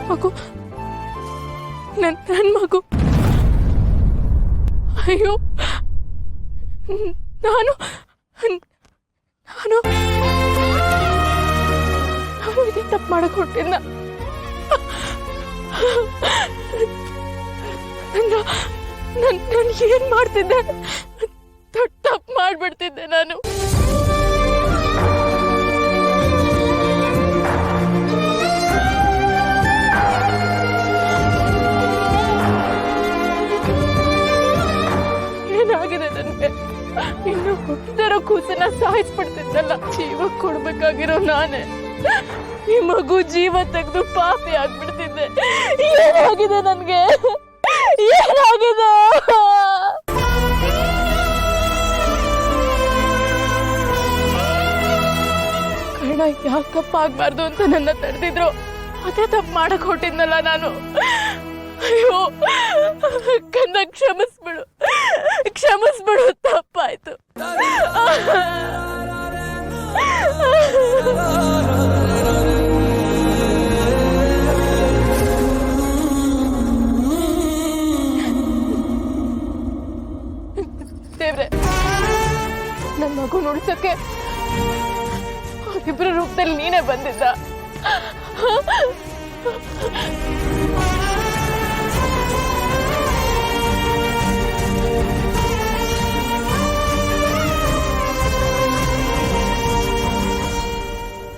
ಮಗು ನನ್ನ ಮಗು. ಅಯ್ಯೋ, ನಾನು ನಾನು ನಾನು ಇದೇ ತಪ್ಪು ಮಾಡಕ್ ಹೊಟ್ಟಿದ್ದ. ನಾನು ಏನ್ ಮಾಡ್ತಿದ್ದೆ? ತಪ್ಪು ಮಾಡ್ಬಿಡ್ತಿದ್ದೆ ನಾನು. ಏನಾಗಿದೆ ನನ್ಗೆ? ಇನ್ನು ಹುಟ್ಟಿರೋ ಕೂಸನ್ನ ಸಾಯಿಸ್ಬಿಡ್ತಿದ್ದಲ್ಲ. ಜೀವ ಕೊಡ್ಬೇಕಾಗಿರೋ ನಾನೇ ಈ ಮಗು ಜೀವ ತೆಗೆದು ಪಾಪಿ ಆಗ್ಬಿಡ್ತಿದ್ದೆ. ಏನಾಗಿದೆ ನನ್ಗೆ? ಏನಾಗಿದೆ? ಕರ್ಣ ಯಾಕೆ ತಪ್ಪಾಗ್ಬಾರ್ದು ಅಂತ ನನ್ನ ತಡೆದಿದ್ರು, ಅದೇ ತಪ್ಪು ಮಾಡಕ್ ಹೊಟ್ಟಿದ್ನಲ್ಲ ನಾನು. ಅಯ್ಯೋ ಕಂದ, ಕ್ಷಮಿಸ್ಬಿಡು, ಕ್ಷಮಿಸ್ಬಿಡು, ತಪ್ಪಾಯ್ತು. ದೇವ್ರೆ, ನನ್ನ ಮಗು ಉಳಿಸೋಕೆ ಇಬ್ಬರ ರೂಪದಲ್ಲಿ ನೀನೇ ಬಂದಿದ್ದ.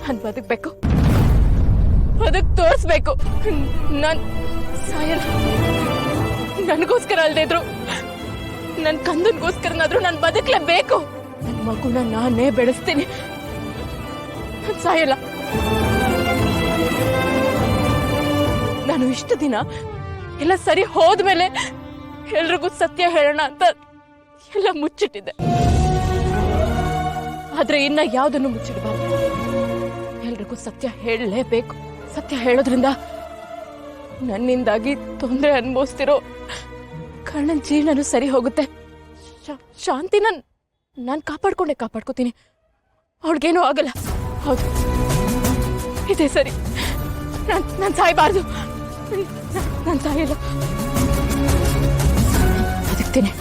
ನಾನು ಬದುಕ್ಬೇಕು, ತೋರಿಸ್ಬೇಕು. ನಾನ್ ಸಾಯಲ್ಲ. ನನಗೋಸ್ಕರ ಅಲ್ದೇ ಇದ್ರು ನನ್ನ ಕಂದನ್ಗೋಸ್ಕರನಾದ್ರೂ ನಾನು ಬದುಕಲೇಬೇಕು. ನನ್ನ ಮಗುನ ನಾನೇ ಬೆಳೆಸ್ತೀನಿ, ನಾನು ಸಾಯಲ್ಲ. ನಾನು ಇಷ್ಟು ದಿನ ಎಲ್ಲ ಸರಿ ಹೋದ್ಮೇಲೆ ಎಲ್ರಿಗೂ ಸತ್ಯ ಹೇಳೋಣ ಅಂತ ಎಲ್ಲ ಮುಚ್ಚಿಟ್ಟಿದ್ದೆ. ಆದ್ರೆ ಇನ್ನ ಯಾವುದನ್ನು ಮುಚ್ಚಿಡಬಾರ್ದು. ಎಲ್ರಿಗೂ ಸತ್ಯ ಹೇಳಲೇಬೇಕು. ಸತ್ಯ ಹೇಳೋದ್ರಿಂದ ನನ್ನಿಂದಾಗಿ ತೊಂದರೆ ಅನುಭವಿಸ್ತಿರೋ ಕರ್ಣನ್ ಜೀವನನೂ ಸರಿ ಹೋಗುತ್ತೆ. ಶಾಂತಿನ ನಾನು ಕಾಪಾಡ್ಕೋತೀನಿ. ಅವಳಿಗೇನೂ ಆಗಲ್ಲ. ಹೌದು, ಇದೇ ಸರಿ. ನಾನು ಸಾಯಬಾರ್ದು. ನಾನು ಸಾಯಲ್ಲ, ಬದುಕ್ತೀನಿ.